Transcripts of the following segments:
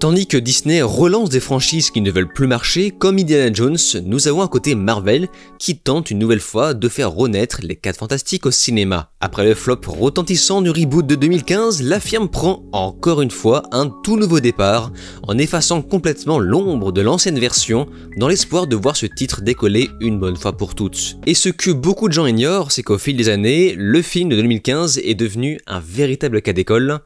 Tandis que Disney relance des franchises qui ne veulent plus marcher, comme Indiana Jones, nous avons un côté Marvel qui tente une nouvelle fois de faire renaître les 4 Fantastiques au cinéma. Après le flop retentissant du reboot de 2015, la firme prend encore une fois un tout nouveau départ en effaçant complètement l'ombre de l'ancienne version dans l'espoir de voir ce titre décoller une bonne fois pour toutes. Et ce que beaucoup de gens ignorent, c'est qu'au fil des années, le film de 2015 est devenu un véritable cas d'école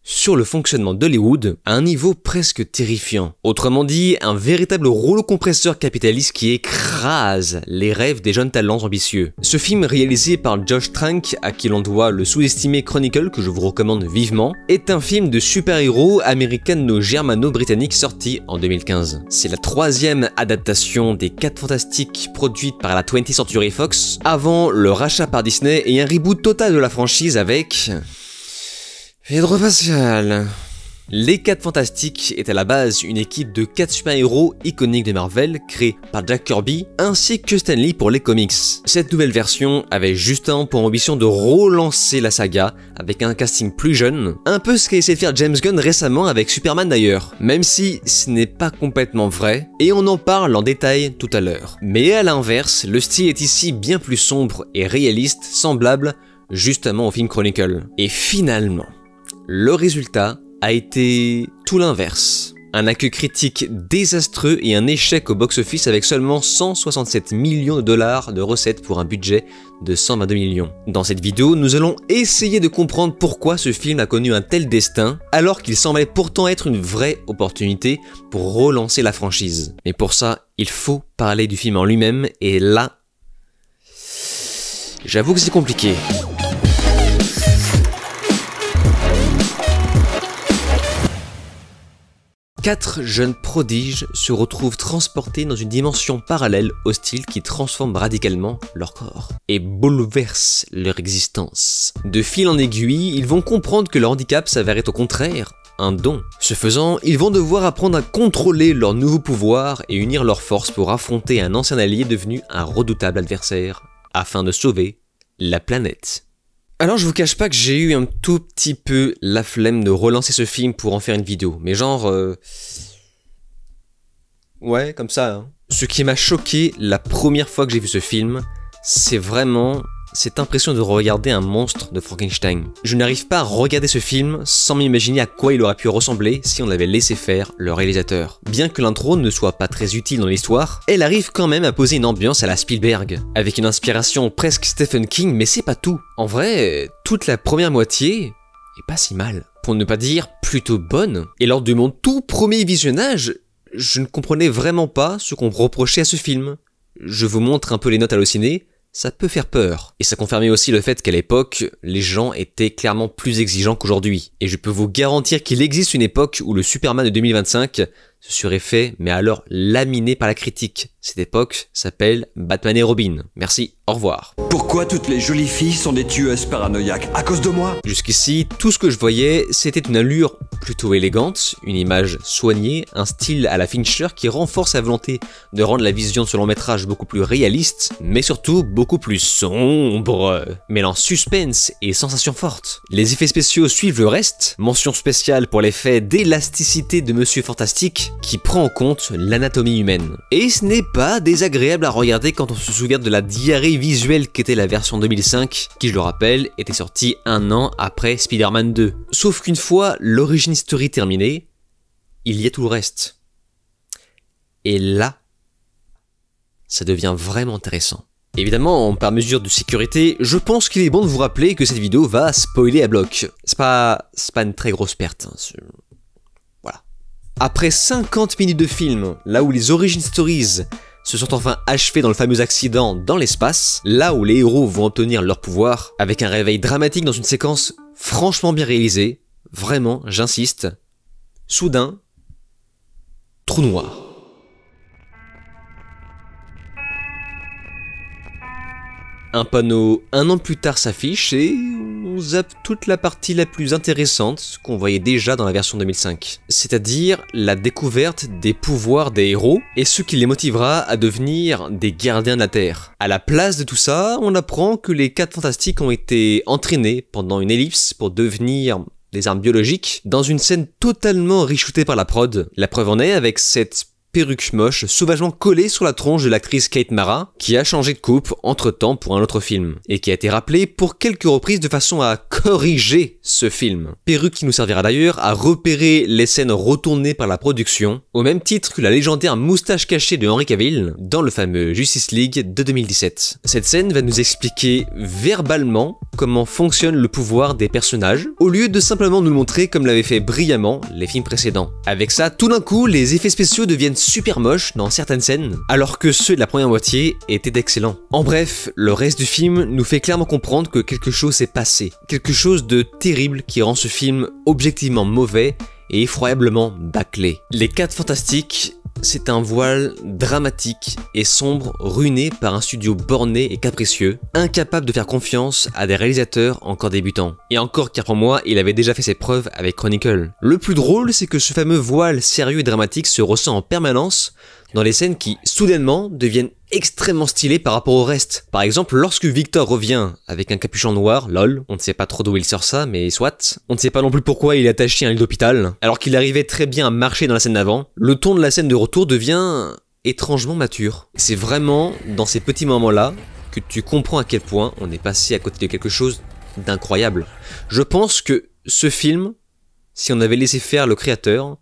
sur le fonctionnement d'Hollywood à un niveau presque terrifiant. Autrement dit, un véritable rouleau compresseur capitaliste qui écrase les rêves des jeunes talents ambitieux. Ce film réalisé par Josh Trank, à qui l'on doit le sous-estimé Chronicle, que je vous recommande vivement, est un film de super-héros américano-germano-britannique sorti en 2015. C'est la 3e adaptation des 4 Fantastiques produite par la 20th Century Fox, avant le rachat par Disney et un reboot total de la franchise avec Pedro Pascal. Les 4 Fantastiques est à la base une équipe de 4 super-héros iconiques de Marvel, créés par Jack Kirby, ainsi que Stan Lee pour les comics. Cette nouvelle version avait justement pour ambition de relancer la saga, avec un casting plus jeune, un peu ce qu'a essayé de faire James Gunn récemment avec Superman d'ailleurs, même si ce n'est pas complètement vrai, et on en parle en détail tout à l'heure. Mais à l'inverse, le style est ici bien plus sombre et réaliste, semblable justement au film Chronicle. Et finalement, le résultat a été tout l'inverse. Un accueil critique désastreux et un échec au box-office avec seulement 167 millions de dollars de recettes pour un budget de 122 millions. Dans cette vidéo, nous allons essayer de comprendre pourquoi ce film a connu un tel destin, alors qu'il semblait pourtant être une vraie opportunité pour relancer la franchise. Mais pour ça, il faut parler du film en lui-même, et là, j'avoue que c'est compliqué. 4 jeunes prodiges se retrouvent transportés dans une dimension parallèle hostile qui transforme radicalement leur corps et bouleverse leur existence. De fil en aiguille, ils vont comprendre que leur handicap s'avère être au contraire un don. Ce faisant, ils vont devoir apprendre à contrôler leur nouveau pouvoir et unir leurs forces pour affronter un ancien allié devenu un redoutable adversaire, afin de sauver la planète. Alors je vous cache pas que j'ai eu un tout petit peu la flemme de relancer ce film pour en faire une vidéo, mais genre ouais, comme ça, hein. Ce qui m'a choqué la première fois que j'ai vu ce film, c'est vraiment cette impression de regarder un monstre de Frankenstein. Je n'arrive pas à regarder ce film sans m'imaginer à quoi il aurait pu ressembler si on l'avait laissé faire le réalisateur. Bien que l'intro ne soit pas très utile dans l'histoire, elle arrive quand même à poser une ambiance à la Spielberg, avec une inspiration presque Stephen King, mais c'est pas tout. En vrai, toute la première moitié est pas si mal, pour ne pas dire plutôt bonne. Et lors de mon tout premier visionnage, je ne comprenais vraiment pas ce qu'on reprochait à ce film. Je vous montre un peu les notes Allociné. Ça peut faire peur. Et ça confirmait aussi le fait qu'à l'époque, les gens étaient clairement plus exigeants qu'aujourd'hui. Et je peux vous garantir qu'il existe une époque où le Superman de 2025 se serait fait, mais alors laminé par la critique. Cette époque s'appelle Batman et Robin. Merci, au revoir. Pourquoi toutes les jolies filles sont des tueuses paranoïaques? À cause de moi? Jusqu'ici, tout ce que je voyais, c'était une allure plutôt élégante, une image soignée, un style à la Fincher qui renforce sa volonté de rendre la vision de ce long métrage beaucoup plus réaliste, mais surtout beaucoup plus sombre, mêlant suspense et sensations fortes. Les effets spéciaux suivent le reste, mention spéciale pour l'effet d'élasticité de Monsieur Fantastique, qui prend en compte l'anatomie humaine. Et ce n'est pas désagréable à regarder quand on se souvient de la diarrhée visuelle qu'était la version 2005, qui je le rappelle, était sortie 1 an après Spider-Man 2. Sauf qu'une fois l'origin story terminée, il y a tout le reste. Et là, ça devient vraiment intéressant. Évidemment, par mesure de sécurité, je pense qu'il est bon de vous rappeler que cette vidéo va spoiler à bloc. C'est pas une très grosse perte, hein. Voilà. Après 50 minutes de film, là où les origin stories se sont enfin achevées dans le fameux accident dans l'espace, là où les héros vont obtenir leur pouvoir, avec un réveil dramatique dans une séquence franchement bien réalisée, vraiment, j'insiste, soudain, trou noir. Un panneau 1 an plus tard s'affiche et on zappe toute la partie la plus intéressante qu'on voyait déjà dans la version 2005. C'est-à-dire la découverte des pouvoirs des héros et ce qui les motivera à devenir des gardiens de la Terre. À la place de tout ça, on apprend que les 4 Fantastiques ont été entraînés pendant une ellipse pour devenir des armes biologiques, dans une scène totalement reshootée par la prod. La preuve en est avec cette perruque moche sauvagement collée sur la tronche de l'actrice Kate Mara, qui a changé de coupe entre-temps pour un autre film, et qui a été rappelée pour quelques reprises de façon à corriger ce film. Perruque qui nous servira d'ailleurs à repérer les scènes retournées par la production, au même titre que la légendaire moustache cachée de Henry Cavill dans le fameux Justice League de 2017. Cette scène va nous expliquer verbalement comment fonctionne le pouvoir des personnages, au lieu de simplement nous le montrer comme l'avaient fait brillamment les films précédents. Avec ça, tout d'un coup, les effets spéciaux deviennent super moches dans certaines scènes, alors que ceux de la première moitié étaient excellents. En bref, le reste du film nous fait clairement comprendre que quelque chose s'est passé, quelque chose de terrible qui rend ce film objectivement mauvais et effroyablement bâclé. Les 4 Fantastiques, c'est un voile dramatique et sombre ruiné par un studio borné et capricieux, incapable de faire confiance à des réalisateurs encore débutants. Et encore car pour moi, il avait déjà fait ses preuves avec Chronicle. Le plus drôle, c'est que ce fameux voile sérieux et dramatique se ressent en permanence dans les scènes qui, soudainement, deviennent extrêmement stylées par rapport au reste. Par exemple, lorsque Victor revient avec un capuchon noir, lol, on ne sait pas trop d'où il sort ça, mais soit. On ne sait pas non plus pourquoi il est attaché à un lit d'hôpital, alors qu'il arrivait très bien à marcher dans la scène d'avant. Le ton de la scène de retour devient étrangement mature. C'est vraiment dans ces petits moments-là que tu comprends à quel point on est passé à côté de quelque chose d'incroyable. Je pense que ce film, si on avait laissé faire le créateur,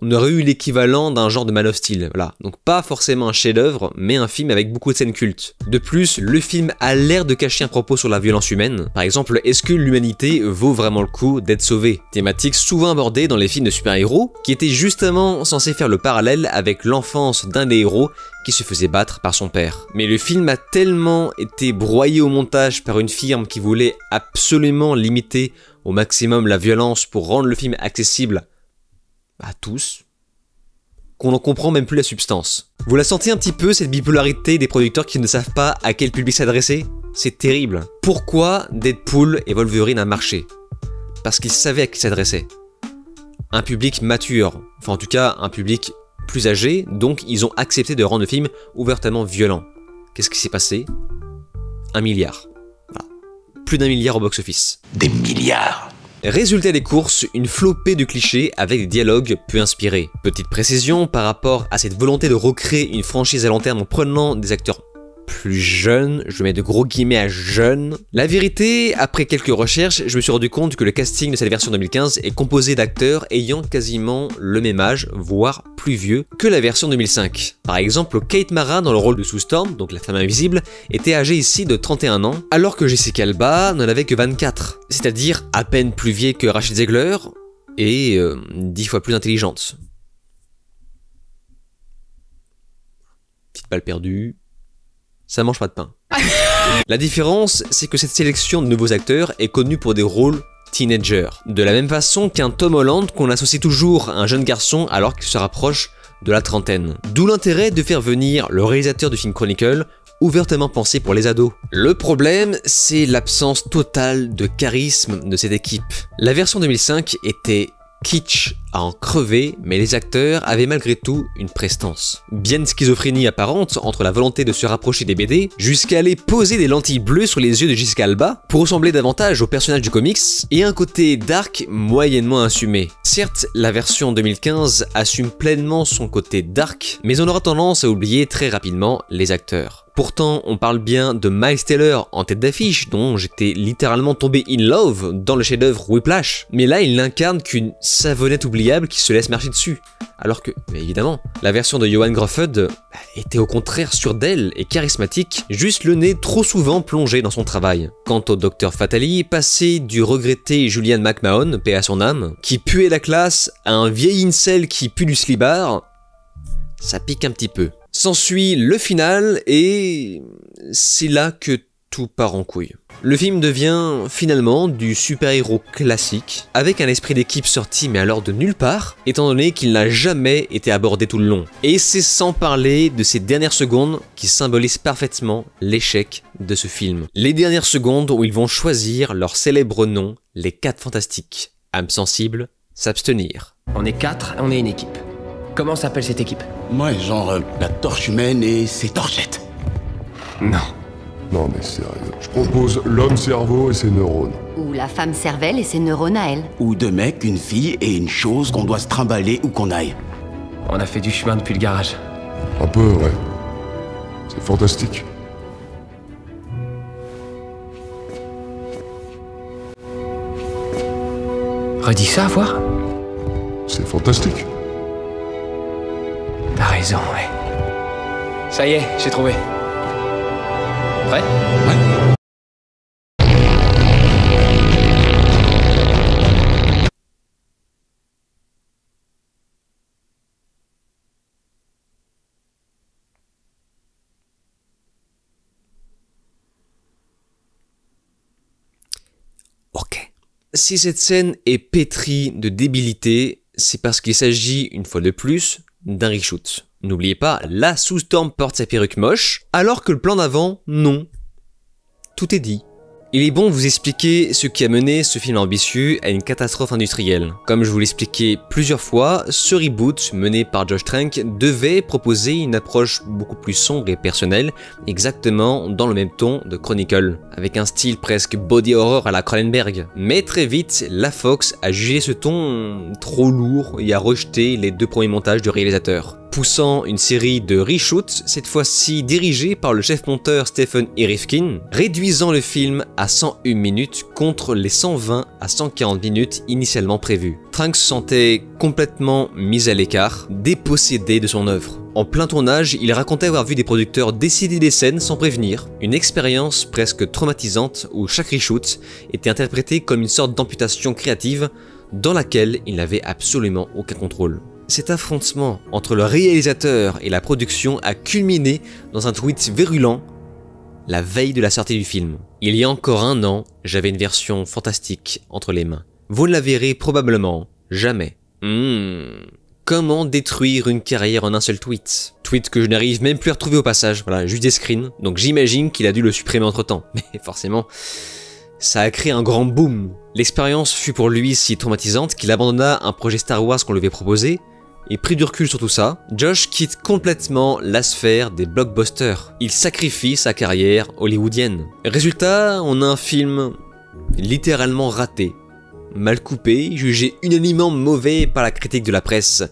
on aurait eu l'équivalent d'un genre de Man of Steel, voilà. Donc pas forcément un chef-d'œuvre, mais un film avec beaucoup de scènes cultes. De plus, le film a l'air de cacher un propos sur la violence humaine. Par exemple, est-ce que l'humanité vaut vraiment le coup d'être sauvée? Thématique souvent abordée dans les films de super-héros, qui était justement censé faire le parallèle avec l'enfance d'un des héros qui se faisait battre par son père. Mais le film a tellement été broyé au montage par une firme qui voulait absolument limiter au maximum la violence pour rendre le film accessible à tous, qu'on n'en comprend même plus la substance. Vous la sentez un petit peu, cette bipolarité des producteurs qui ne savent pas à quel public s'adresser? C'est terrible. Pourquoi Deadpool et Wolverine a marché? Parce qu'ils savaient à qui s'adresser. Un public mature, enfin en tout cas un public plus âgé, donc ils ont accepté de rendre le film ouvertement violent. Qu'est-ce qui s'est passé? 1 milliard. Voilà. Plus d'1 milliard au box-office. Des milliards. Résultat des courses, une flopée de clichés avec des dialogues peu inspirés. Petite précision par rapport à cette volonté de recréer une franchise à long terme en prenant des acteurs plus jeunes, je mets de gros guillemets à jeunes. La vérité, après quelques recherches, je me suis rendu compte que le casting de cette version 2015 est composé d'acteurs ayant quasiment le même âge, voire plus vieux que la version 2005. Par exemple, Kate Mara dans le rôle de Sue Storm, donc la femme invisible, était âgée ici de 31 ans, alors que Jessica Alba n'en avait que 24, c'est-à-dire à peine plus vieille que Rachel Zegler et 10 fois plus intelligente. Petite balle perdue. Ça mange pas de pain. La différence, c'est que cette sélection de nouveaux acteurs est connue pour des rôles teenagers. De la même façon qu'un Tom Holland qu'on associe toujours à un jeune garçon alors qu'il se rapproche de la trentaine. D'où l'intérêt de faire venir le réalisateur du film Chronicle, ouvertement pensé pour les ados. Le problème, c'est l'absence totale de charisme de cette équipe. La version 2005 était kitsch à en crever, mais les acteurs avaient malgré tout une prestance. Bien une schizophrénie apparente entre la volonté de se rapprocher des BD, jusqu'à aller poser des lentilles bleues sur les yeux de Jessica Alba pour ressembler davantage au personnage du comics, et un côté dark moyennement assumé. Certes, la version 2015 assume pleinement son côté dark, mais on aura tendance à oublier très rapidement les acteurs. Pourtant, on parle bien de Miles Teller en tête d'affiche, dont j'étais littéralement tombé in love dans le chef-d'œuvre Whiplash. Mais là, il n'incarne qu'une savonnette oubliable qui se laisse marcher dessus. Alors que, évidemment, la version de Johan Gruffud était au contraire sûre d'elle et charismatique, juste le nez trop souvent plongé dans son travail. Quant au Dr Fatali, passé du regretté Julian McMahon, paix à son âme, qui puait la classe, à un vieil incel qui pue du slibard, ça pique un petit peu. S'ensuit le final et c'est là que tout part en couille. Le film devient finalement du super-héros classique, avec un esprit d'équipe sorti mais alors de nulle part, étant donné qu'il n'a jamais été abordé tout le long. Et c'est sans parler de ces dernières secondes qui symbolisent parfaitement l'échec de ce film. Les dernières secondes où ils vont choisir leur célèbre nom, les 4 Fantastiques. Âme sensible, s'abstenir. On est 4, on est une équipe. Comment s'appelle cette équipe? Moi, genre la torche humaine et ses torchettes. Non. Non mais sérieux. Je propose l'homme cerveau et ses neurones. Ou la femme cervelle et ses neurones à elle. Ou deux mecs, une fille et une chose qu'on doit se trimballer où qu'on aille. On a fait du chemin depuis le garage. Un peu, ouais. C'est fantastique. Redis ça, à voir. C'est fantastique. T'as raison, ouais. Ça y est, j'ai trouvé. Prêt? Ouais. Ok. Si cette scène est pétrie de débilité, c'est parce qu'il s'agit, une fois de plus, d'un reshoot. N'oubliez pas, là, Sue Storm porte sa perruque moche, alors que le plan d'avant, non. Tout est dit. Il est bon de vous expliquer ce qui a mené ce film ambitieux à une catastrophe industrielle. Comme je vous l'expliquais plusieurs fois, ce reboot mené par Josh Trank devait proposer une approche beaucoup plus sombre et personnelle, exactement dans le même ton de Chronicle, avec un style presque body horror à la Cronenberg. Mais très vite, la Fox a jugé ce ton trop lourd et a rejeté les 2 premiers montages du réalisateur, poussant une série de reshoots, cette fois-ci dirigée par le chef-monteur Stephen E. Rifkin, réduisant le film à 101 minutes contre les 120 à 140 minutes initialement prévues. Trank se sentait complètement mis à l'écart, dépossédé de son œuvre. En plein tournage, il racontait avoir vu des producteurs décider des scènes sans prévenir, une expérience presque traumatisante où chaque reshoot était interprété comme une sorte d'amputation créative dans laquelle il n'avait absolument aucun contrôle. Cet affrontement entre le réalisateur et la production a culminé dans un tweet virulent la veille de la sortie du film. Il y a encore 1 an, j'avais une version fantastique entre les mains. Vous ne la verrez probablement jamais. Comment détruire une carrière en un seul tweet? Tweet que je n'arrive même plus à retrouver au passage, voilà, juste des screens, donc j'imagine qu'il a dû le supprimer entre temps. Mais forcément, ça a créé un grand boom. L'expérience fut pour lui si traumatisante qu'il abandonna un projet Star Wars qu'on lui avait proposé, et pris du recul sur tout ça, Josh quitte complètement la sphère des blockbusters. Il sacrifie sa carrière hollywoodienne. Résultat, on a un film littéralement raté, mal coupé, jugé unanimement mauvais par la critique de la presse,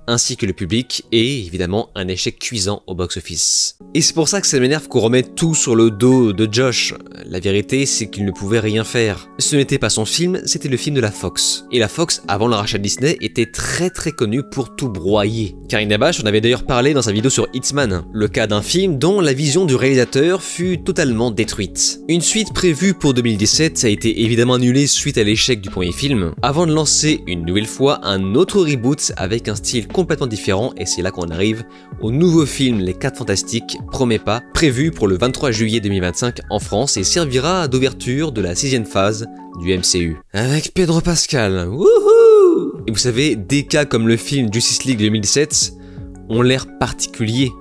ainsi que le public, et évidemment un échec cuisant au box-office. Et c'est pour ça que ça m'énerve qu'on remette tout sur le dos de Josh. La vérité, c'est qu'il ne pouvait rien faire. Ce n'était pas son film, c'était le film de la Fox. Et la Fox, avant le rachat de Disney, était très connue pour tout broyer. Karine Abache en avait d'ailleurs parlé dans sa vidéo sur Hitman, le cas d'un film dont la vision du réalisateur fut totalement détruite. Une suite prévue pour 2017 a été évidemment annulée suite à l'échec du premier film, avant de lancer une nouvelle fois un autre reboot avec un style complètement différent, et c'est là qu'on arrive au nouveau film Les 4 Fantastiques, Promets pas, prévu pour le 23 juillet 2025 en France et servira d'ouverture de la 6e phase du MCU. Avec Pedro Pascal, wouhou! Et vous savez, des cas comme le film Justice League 2017 ont l'air particuliers,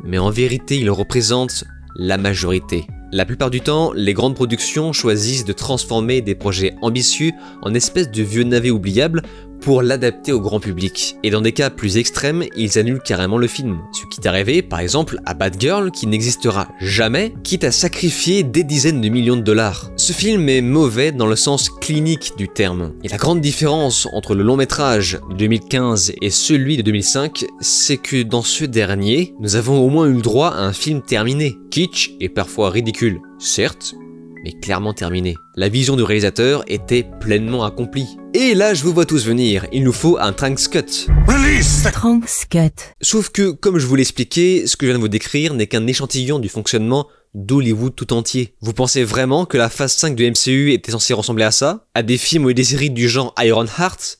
mais en vérité ils représentent la majorité. La plupart du temps, les grandes productions choisissent de transformer des projets ambitieux en espèces de vieux navets oubliables pour l'adapter au grand public. Et dans des cas plus extrêmes, ils annulent carrément le film. Ce qui est arrivé, par exemple, à Bad Girl, qui n'existera jamais, quitte à sacrifier des dizaines de millions de dollars. Ce film est mauvais dans le sens clinique du terme. Et la grande différence entre le long métrage de 2015 et celui de 2005, c'est que dans ce dernier, nous avons au moins eu le droit à un film terminé. Kitsch et parfois ridicule, certes, mais clairement terminé. La vision du réalisateur était pleinement accomplie. Et là, je vous vois tous venir, il nous faut un Trank's Cut. Trank's Cut. Sauf que, comme je vous l'expliquais, ce que je viens de vous décrire n'est qu'un échantillon du fonctionnement d'Hollywood tout entier. Vous pensez vraiment que la phase 5 du MCU était censée ressembler à ça? À des films ou des séries du genre Ironheart?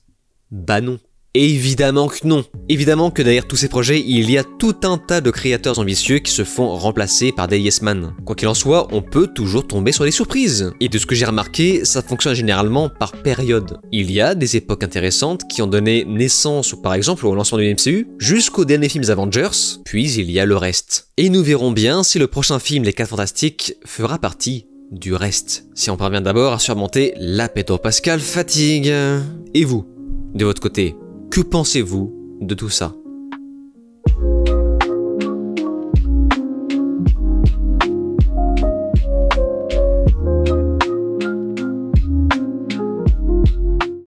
Bah non. Évidemment que non. Évidemment que derrière tous ces projets, il y a tout un tas de créateurs ambitieux qui se font remplacer par des yes man. Quoi qu'il en soit, on peut toujours tomber sur des surprises. Et de ce que j'ai remarqué, ça fonctionne généralement par période. Il y a des époques intéressantes qui ont donné naissance, par exemple, au lancement du MCU, jusqu'aux derniers films Avengers, puis il y a le reste. Et nous verrons bien si le prochain film Les 4 Fantastiques fera partie du reste. Si on parvient d'abord à surmonter la Pedro Pascal fatigue. Et vous, de votre côté, que pensez-vous de tout ça?